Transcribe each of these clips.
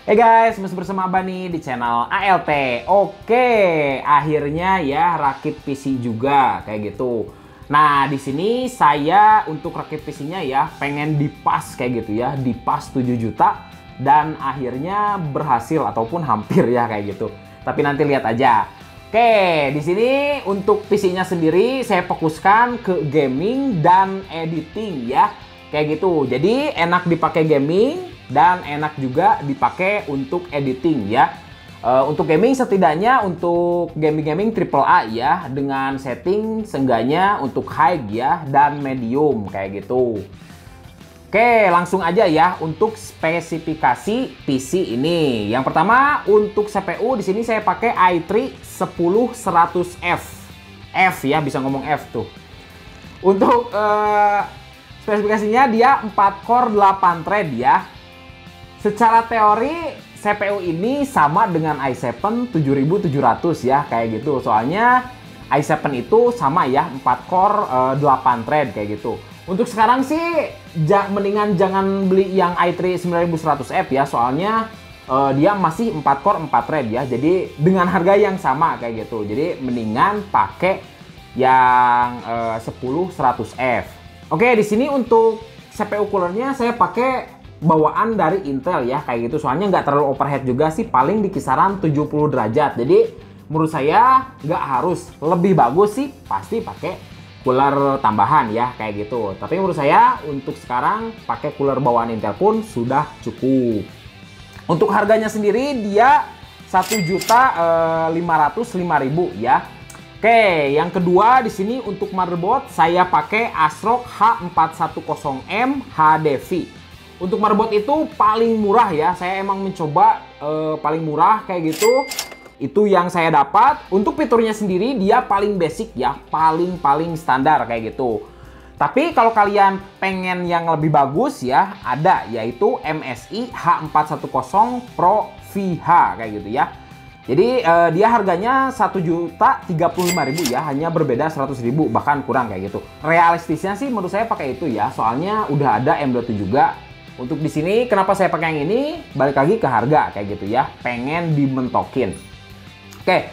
Hey guys, masih bersama Abah nih di channel ALT. Oke, akhirnya ya rakit PC juga kayak gitu. Nah, di sini saya untuk rakit PC-nya ya pengen dipas kayak gitu ya, dipas 7 juta dan akhirnya berhasil ataupun hampir ya kayak gitu. Tapi nanti lihat aja. Oke, di sini untuk PC-nya sendiri saya fokuskan ke gaming dan editing ya. Kayak gitu. Jadi enak dipakai gaming dan enak juga dipakai untuk editing ya. Untuk gaming setidaknya untuk gaming AAA ya, dengan setting seenggaknya untuk high ya dan medium kayak gitu. Oke, langsung aja ya untuk spesifikasi PC ini. Yang pertama untuk CPU di sini saya pakai i3 10100F. F ya, bisa ngomong F tuh. Untuk spesifikasinya dia 4 core 8 thread ya. Secara teori CPU ini sama dengan i7 7700 ya kayak gitu. Soalnya i7 itu sama ya 4 core 8 thread kayak gitu. Untuk sekarang sih mendingan jangan beli yang i3 9100F ya, soalnya dia masih 4 core 4 thread ya. Jadi dengan harga yang sama kayak gitu. Jadi mendingan pakai yang 10100F. Oke, di sini untuk CPU coolernya saya pakai bawaan dari Intel ya kayak gitu. Soalnya nggak terlalu overhead juga sih, paling di kisaran 70 derajat. Jadi menurut saya nggak harus lebih bagus sih, pasti pakai cooler tambahan ya kayak gitu. Tapi menurut saya untuk sekarang pakai cooler bawaan Intel pun sudah cukup. Untuk harganya sendiri dia 1.505.000 ya. Oke, yang kedua di sini untuk motherboard saya pakai ASRock H410M HDV. Untuk motherboard itu paling murah ya. Saya emang mencoba paling murah kayak gitu. Itu yang saya dapat. Untuk fiturnya sendiri dia paling basic ya, paling standar kayak gitu. Tapi kalau kalian pengen yang lebih bagus ya, ada yaitu MSI H410 Pro VH kayak gitu ya. Jadi dia harganya 1.035.000 ya, hanya berbeda 100.000 bahkan kurang kayak gitu. Realistisnya sih menurut saya pakai itu ya, soalnya udah ada M.2 juga. Untuk di sini kenapa saya pakai yang ini? Balik lagi ke harga kayak gitu ya, pengen dimentokin. Oke,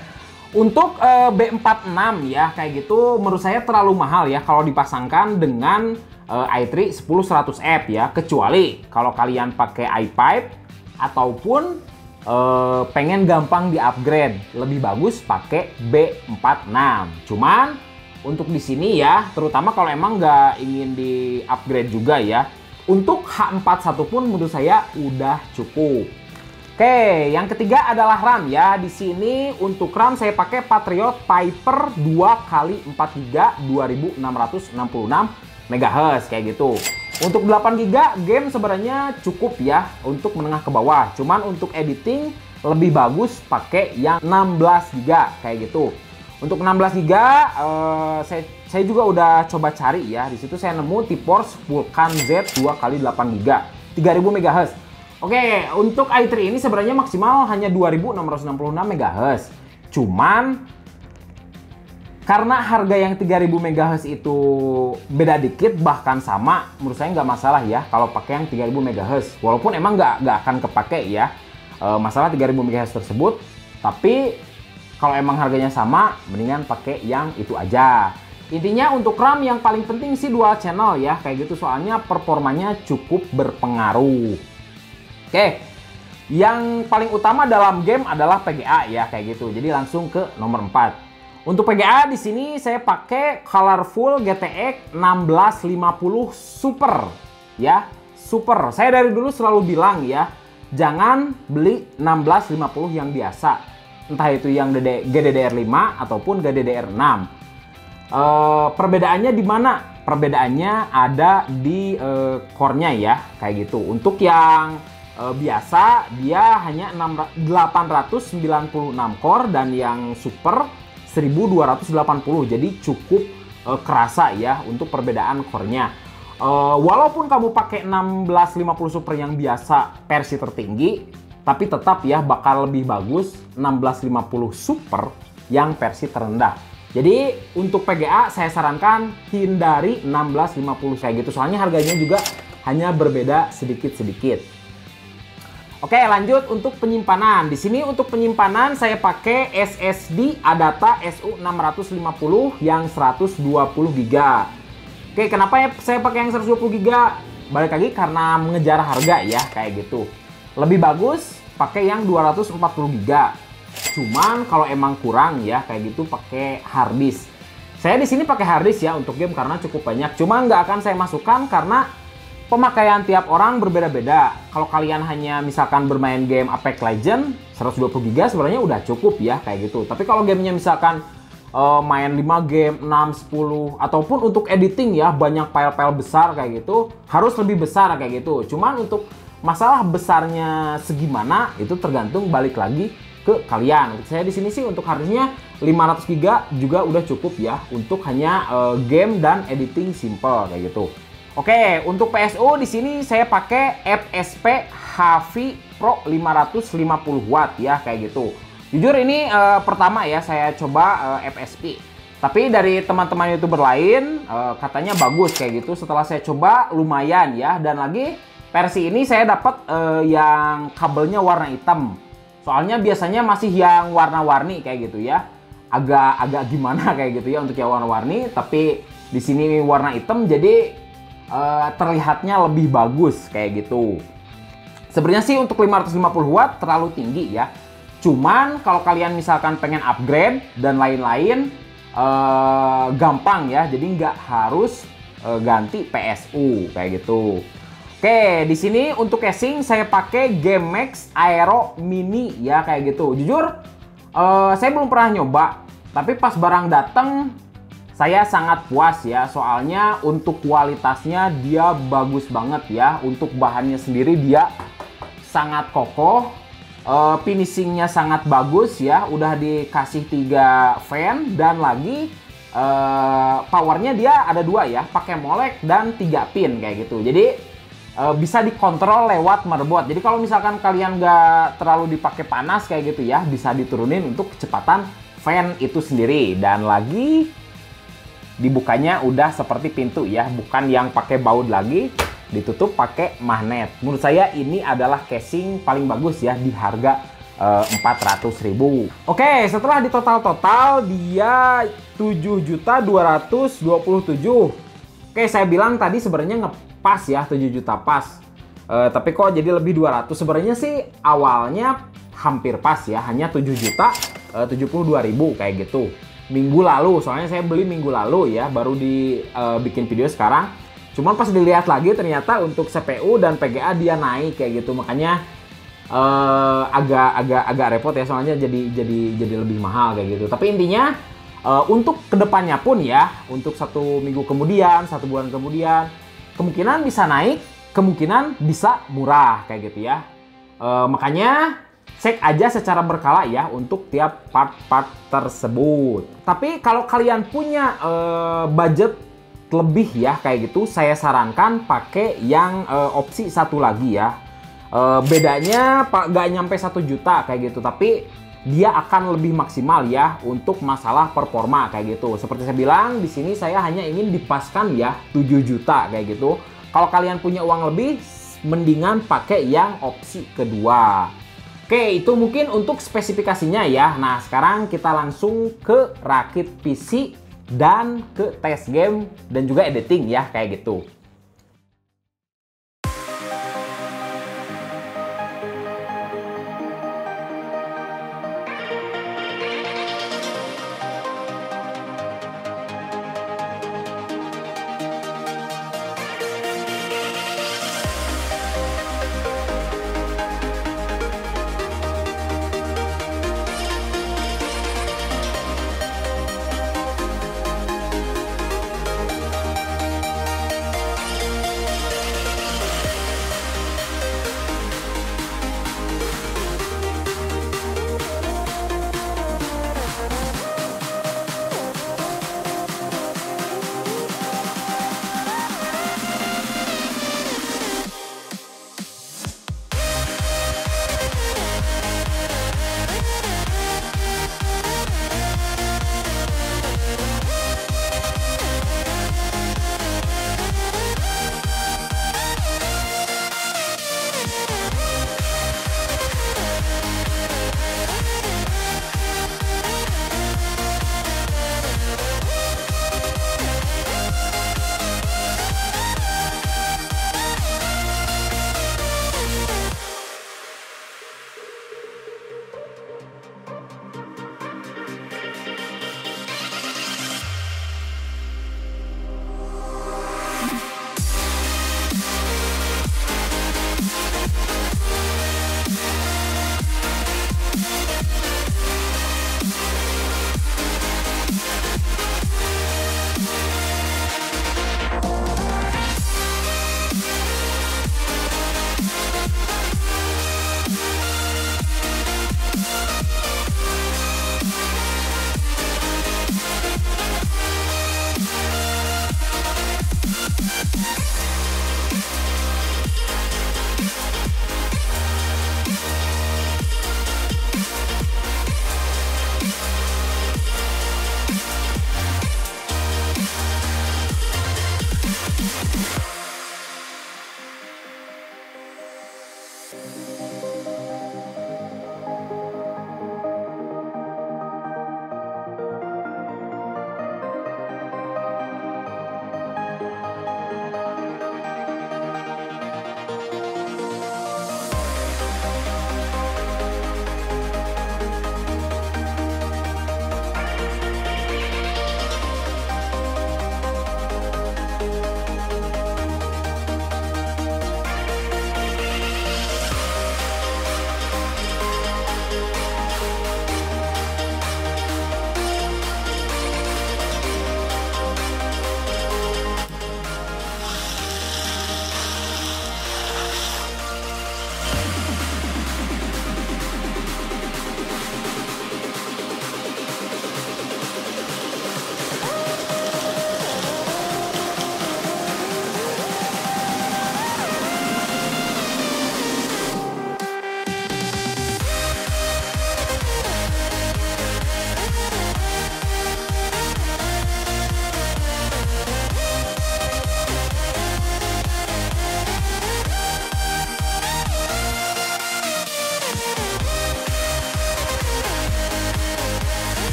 untuk B46 ya kayak gitu menurut saya terlalu mahal ya kalau dipasangkan dengan i3 10100F ya, kecuali kalau kalian pakai i5 ataupun pengen gampang di-upgrade, lebih bagus pakai B46. Cuman untuk di sini ya, terutama kalau emang nggak ingin di-upgrade juga ya, untuk H41 pun menurut saya udah cukup. Oke, yang ketiga adalah RAM ya. Di sini untuk RAM saya pakai Patriot Piper 2x4GB 2666 MHz kayak gitu. Untuk 8 GB game sebenarnya cukup ya untuk menengah ke bawah. Cuman untuk editing lebih bagus pakai yang 16 GB kayak gitu. Untuk 16 GB saya juga udah coba cari ya. Di situ saya nemu T-Force Vulcan Z 2x8 GB 3000 MHz. Oke, untuk i3 ini sebenarnya maksimal hanya 2666 MHz. Cuman karena harga yang 3000 MHz itu beda dikit bahkan sama, menurut saya nggak masalah ya kalau pakai yang 3000 MHz. Walaupun emang nggak akan kepake ya masalah 3000 MHz tersebut. Tapi kalau emang harganya sama, mendingan pakai yang itu aja. Intinya untuk RAM yang paling penting sih dual channel ya kayak gitu, soalnya performanya cukup berpengaruh. Oke, yang paling utama dalam game adalah PGA ya kayak gitu. Jadi langsung ke nomor 4. Untuk PGA di sini saya pakai Colorful GTX 1650 Super ya, Super. Saya dari dulu selalu bilang ya, jangan beli 1650 yang biasa. Entah itu yang GDDR5 ataupun GDDR6. Perbedaannya di mana? Perbedaannya ada di core-nya ya, kayak gitu. Untuk yang biasa dia hanya 896 core dan yang super 1280, jadi cukup kerasa ya untuk perbedaan core-nya. Walaupun kamu pakai 1650 Super yang biasa versi tertinggi, tapi tetap ya bakal lebih bagus 1650 Super yang versi terendah. Jadi untuk PGA saya sarankan hindari 1650 kayak gitu, soalnya harganya juga hanya berbeda sedikit-sedikit. Oke, lanjut untuk penyimpanan. Di sini untuk penyimpanan saya pakai SSD Adata SU650 yang 120 GB. Oke, kenapa ya saya pakai yang 120 GB? Balik lagi karena mengejar harga ya, kayak gitu. Lebih bagus pakai yang 240 GB. Cuman kalau emang kurang ya kayak gitu pakai hard disk. Saya di sini pakai hard disk ya untuk game karena cukup banyak. Cuma nggak akan saya masukkan karena pemakaian tiap orang berbeda-beda. Kalau kalian hanya misalkan bermain game Apex Legends 120 GB sebenarnya udah cukup ya kayak gitu. Tapi kalau gamenya misalkan main 5 game, 6, 10 ataupun untuk editing ya banyak file-file besar kayak gitu harus lebih besar kayak gitu. Cuman untuk masalah besarnya segimana itu tergantung balik lagi ke kalian. Saya di sini sih untuk harddisknya 500 GB juga udah cukup ya untuk hanya game dan editing simple kayak gitu. Oke, untuk PSU di sini saya pakai FSP HV Pro 550 watt ya kayak gitu. Jujur ini pertama ya saya coba FSP. Tapi dari teman-teman YouTuber lain katanya bagus kayak gitu. Setelah saya coba lumayan ya. Dan lagi versi ini saya dapat yang kabelnya warna hitam. Soalnya biasanya masih yang warna-warni kayak gitu ya. Agak gimana kayak gitu ya untuk yang warna-warni. Tapi di sini warna hitam jadi terlihatnya lebih bagus kayak gitu. Sebenarnya sih untuk 550 watt terlalu tinggi ya. Cuman kalau kalian misalkan pengen upgrade dan lain-lain gampang ya. Jadi nggak harus ganti PSU kayak gitu. Oke, di sini untuk casing saya pakai GameMax Aero Mini ya kayak gitu. Jujur saya belum pernah nyoba, tapi pas barang datang saya sangat puas ya. Soalnya untuk kualitasnya dia bagus banget ya. Untuk bahannya sendiri dia sangat kokoh. Finishingnya sangat bagus ya, udah dikasih 3 fan dan lagi powernya dia ada 2 ya, pakai molek dan 3 pin kayak gitu. Jadi bisa dikontrol lewat motherboard. Jadi kalau misalkan kalian nggak terlalu dipakai panas kayak gitu ya, bisa diturunin untuk kecepatan fan itu sendiri. Dan lagi dibukanya udah seperti pintu ya, bukan yang pakai baut lagi. Ditutup pakai magnet. Menurut saya ini adalah casing paling bagus ya di harga 400.000. Oke, setelah di total dia 7.227. Oke, saya bilang tadi sebenarnya ngepas ya 7 juta pas. Tapi kok jadi lebih 200. Sebenarnya sih awalnya hampir pas ya, hanya 7.072.000 kayak gitu. Minggu lalu, soalnya saya beli minggu lalu ya, baru bikin video sekarang. Cuman pas dilihat lagi ternyata untuk CPU dan PGA dia naik kayak gitu, makanya agak repot ya, soalnya jadi lebih mahal kayak gitu. Tapi intinya untuk kedepannya pun ya, untuk 1 minggu kemudian, 1 bulan kemudian, kemungkinan bisa naik, kemungkinan bisa murah kayak gitu ya. Makanya cek aja secara berkala ya untuk tiap part-part tersebut. Tapi kalau kalian punya budget lebih ya kayak gitu, saya sarankan pakai yang opsi satu lagi ya. Bedanya nggak nyampe 1 juta kayak gitu, tapi dia akan lebih maksimal ya untuk masalah performa kayak gitu. Seperti saya bilang di sini saya hanya ingin dipaskan ya 7 juta kayak gitu. Kalau kalian punya uang lebih, mendingan pakai yang opsi kedua. Oke, itu mungkin untuk spesifikasinya ya. Nah, sekarang kita langsung ke rakit PC dan ke tes game dan juga editing ya kayak gitu.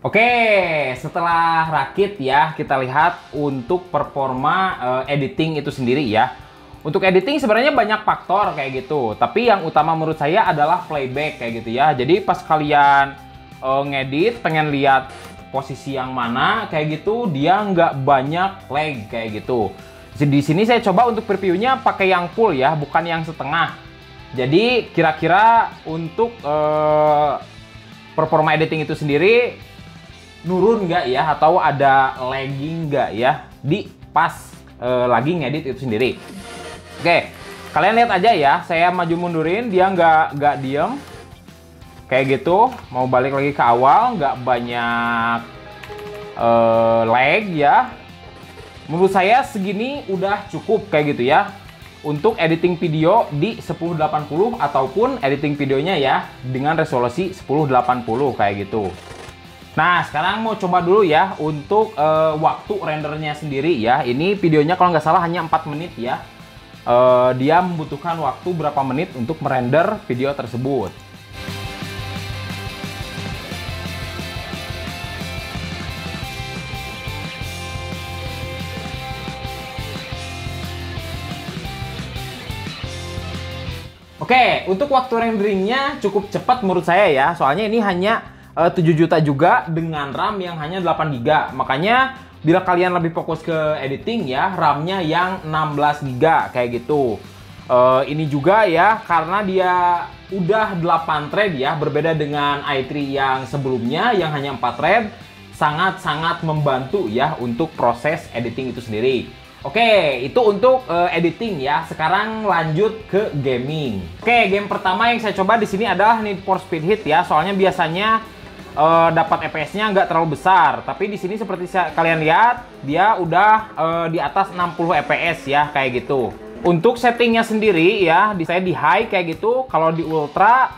Oke, setelah rakit ya, kita lihat untuk performa editing itu sendiri ya. Untuk editing sebenarnya banyak faktor kayak gitu, tapi yang utama menurut saya adalah playback kayak gitu ya. Jadi pas kalian ngedit, pengen lihat posisi yang mana kayak gitu, dia nggak banyak lag kayak gitu. Di sini saya coba untuk previewnya pakai yang full ya, bukan yang setengah. Jadi kira-kira untuk performa editing itu sendiri nurun nggak ya, atau ada lagging nggak ya di pas lagi ngedit itu sendiri. Oke, kalian lihat aja ya, saya maju mundurin, dia nggak diem kayak gitu. Mau balik lagi ke awal, nggak banyak lag ya. Menurut saya segini udah cukup kayak gitu ya untuk editing video di 1080 ataupun editing videonya ya dengan resolusi 1080 kayak gitu. Nah, sekarang mau coba dulu ya untuk waktu rendernya sendiri ya. Ini videonya kalau nggak salah hanya 4 menit ya. Dia membutuhkan waktu berapa menit untuk merender video tersebut. Oke, untuk waktu renderingnya cukup cepat menurut saya ya. Soalnya ini hanya 7 juta juga dengan RAM yang hanya 8 GB. Makanya bila kalian lebih fokus ke editing ya, RAM-nya yang 16 GB kayak gitu. Ini juga ya karena dia udah 8 thread ya, berbeda dengan i3 yang sebelumnya yang hanya 4 thread, sangat-sangat membantu ya untuk proses editing itu sendiri. Oke, itu untuk editing ya. Sekarang lanjut ke gaming. Oke, game pertama yang saya coba di sini adalah Need for Speed Heat ya. Soalnya biasanya dapat FPS-nya nggak terlalu besar, tapi di sini seperti kalian lihat dia udah di atas 60 FPS ya kayak gitu. Untuk settingnya sendiri ya, saya di high kayak gitu. Kalau di ultra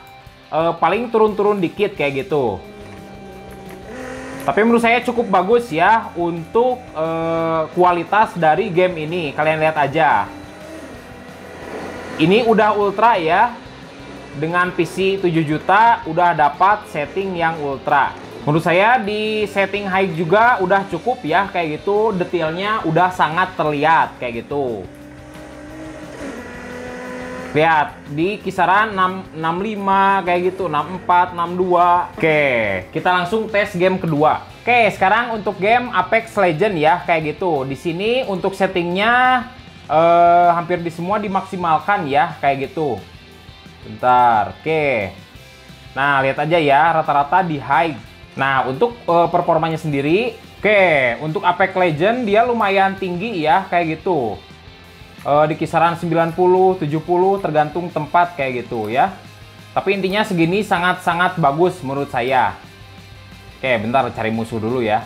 paling turun-turun dikit kayak gitu. Tapi menurut saya cukup bagus ya untuk kualitas dari game ini. Kalian lihat aja. Ini udah ultra ya. Dengan PC 7 juta udah dapat setting yang ultra. Menurut saya di setting high juga udah cukup ya kayak gitu. Detailnya udah sangat terlihat kayak gitu. Lihat di kisaran 665 kayak gitu, 64, 62. Oke, kita langsung tes game kedua. Oke, sekarang untuk game Apex Legends ya kayak gitu. Di sini untuk settingnya hampir di semua dimaksimalkan ya kayak gitu. Bentar, oke. Nah, lihat aja ya, rata-rata di high. Nah, untuk performanya sendiri, oke, untuk Apex Legends dia lumayan tinggi ya, kayak gitu. Di kisaran 90, 70, tergantung tempat kayak gitu ya. Tapi intinya segini sangat-sangat bagus menurut saya. Oke, bentar, cari musuh dulu ya.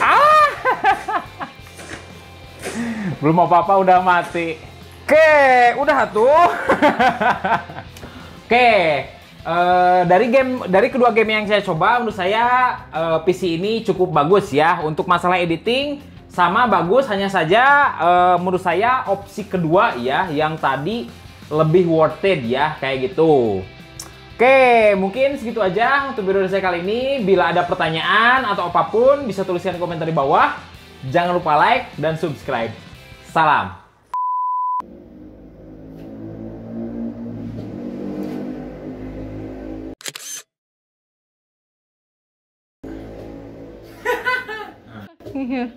Ah! Belum apa-apa udah mati. Oke, udah tuh. Oke, dari kedua game yang saya coba, menurut saya PC ini cukup bagus ya untuk masalah editing, sama bagus. Hanya saja menurut saya opsi kedua ya, yang tadi lebih worth it ya kayak gitu. Oke, mungkin segitu aja untuk video saya kali ini. Bila ada pertanyaan atau apapun, bisa tuliskan di komentar di bawah. Jangan lupa like dan subscribe. Salam. Here.